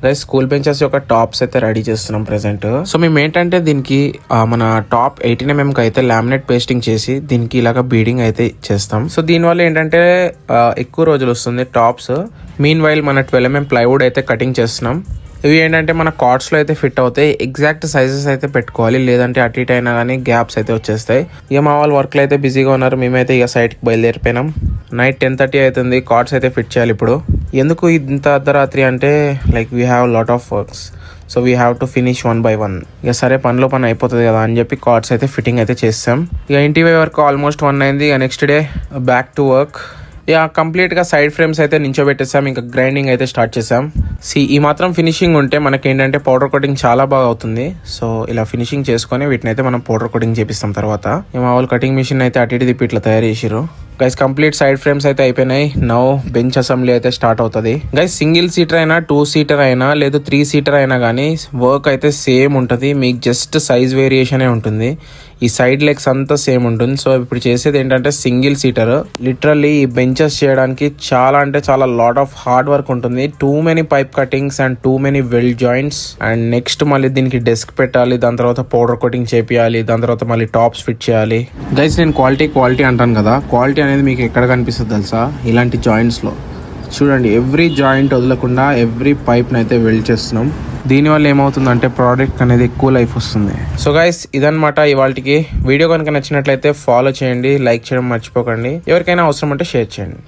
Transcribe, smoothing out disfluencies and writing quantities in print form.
Guys school benches యొక్క tops అయితే ready చేస్తున్నాం ప్రెసెంట్. సో మేము ఏంటంటే దీనికి మన టాప్ 18mm కి అయితే లామినేట్ పేస్టింగ్ చేసి దీనికి ఇలాగా బీడింగ్ అయితే చేస్తాం. సో దీనివల్ల ఏంటంటే ఎక్కువ రోజులు వస్తుంది టాప్స్. మీన్ వైల్ మన 12mm ప్లైవుడ్ అయితే కటింగ్ చేస్తున్నాం. ఇవి ఏంటంటే మన కార్డ్స్ లో అయితే ఫిట్ అవుతాయి. ఎగ్జాక్ట్ సైజెస్ అయితే పెట్టుకోవాలి, లేదంటే అటు ఇటు అయినా కానీ గ్యాప్స్ అయితే వచ్చేస్తాయి. ఇక మా వాళ్ళు వర్క్ లో అయితే బిజీగా ఉన్నారు, మేమైతే ఇక సైట్ కి బయలుదేరిపోయినాం. నైట్ 10:30 అవుతుంది. కార్డ్స్ అయితే ఫిట్ చేయాలి ఇప్పుడు. ఎందుకు ఇంత అర్ధరాత్రి అంటే like we have lot of works, so we have to finish 1 by 1. ఇక సరే పనిలో పని అయిపోతుంది కదా అని చెప్పి కార్డ్స్ అయితే ఫిట్టింగ్ అయితే చేస్తాం. ఇక ఇంటి వరకు ఆల్మోస్ట్ 1 అయింది. ఇక next day back to work. ఇక కంప్లీట్ గా సైడ్ ఫ్రేమ్స్ అయితే నించోబెట్టేసాం. ఇంకా గ్రైండింగ్ అయితే స్టార్ట్ చేసాం. ఈ మాత్రం ఫినిషింగ్ ఉంటే మనకి ఏంటంటే పౌడర్ కోటింగ్ చాలా బాగా అవుతుంది. సో ఇలా ఫినిషింగ్ చేసుకొని వీటిని అయితే మనం పౌడర్ కోటింగ్ చేపిస్తాం తర్వాత. మా వాళ్ళు కటింగ్ మిషన్ అయితే అటు ఇటు తిప్పి ఇట్లా తయారు చేసిరు. గైస్ కంప్లీట్ సైడ్ ఫ్రేమ్స్ అయితే అయిపోయినాయి. నౌ బెంచ్ అసెంబ్లీ అయితే స్టార్ట్ అవుతుంది. గైస్ సింగిల్ సీటర్ అయినా 2 సీటర్ అయినా లేదా 3 సీటర్ అయినా కానీ వర్క్ అయితే సేమ్ ఉంటుంది. మీకు జస్ట్ సైజ్ వేరియేషనే ఉంటుంది. ఈ సైడ్ లెగ్స్ అంతా సేమ్ ఉంటుంది. సో ఇప్పుడు చేసేది ఏంటంటే సింగిల్ సీటర్. లిటరల్లీ ఈ బెంచెస్ చేయడానికి చాలా అంటే చాలా లాట్ ఆఫ్ హార్డ్ వర్క్ ఉంటుంది. Too many pipe cuttings and too many weld joints. And next మళ్ళీ దీనికి డెస్క్ పెట్టాలి, దాని తర్వాత పౌడర్ కోటింగ్ చేపియాలి, దాని తర్వాత మళ్ళీ టాప్స్ ఫిట్ చేయాలి. గైస్ నేను క్వాలిటీ అంటాను కదా, క్వాలిటీ అనేది మీకు ఎక్కడ కనిపిస్తుంది తెలుసా? ఇలాంటి జాయింట్స్ లో చూడండి. ఎవ్రీ జాయింట్ వదలకుండా ఎవ్రీ పైప్ అయితే వెల్డ్ చేస్తున్నాం. దీనివల్ల ఏమవుతుందంటే ప్రోడక్ట్ అనేది ఎక్కువ లైఫ్ వస్తుంది. సో గైస్ ఇదన్నమాట ఇవాళకి వీడియో. కనుక నచ్చినట్లయితే ఫాలో చేయండి, లైక్ చేయడం మర్చిపోకండి. ఎవరికైనా అవసరం అంటే షేర్ చేయండి.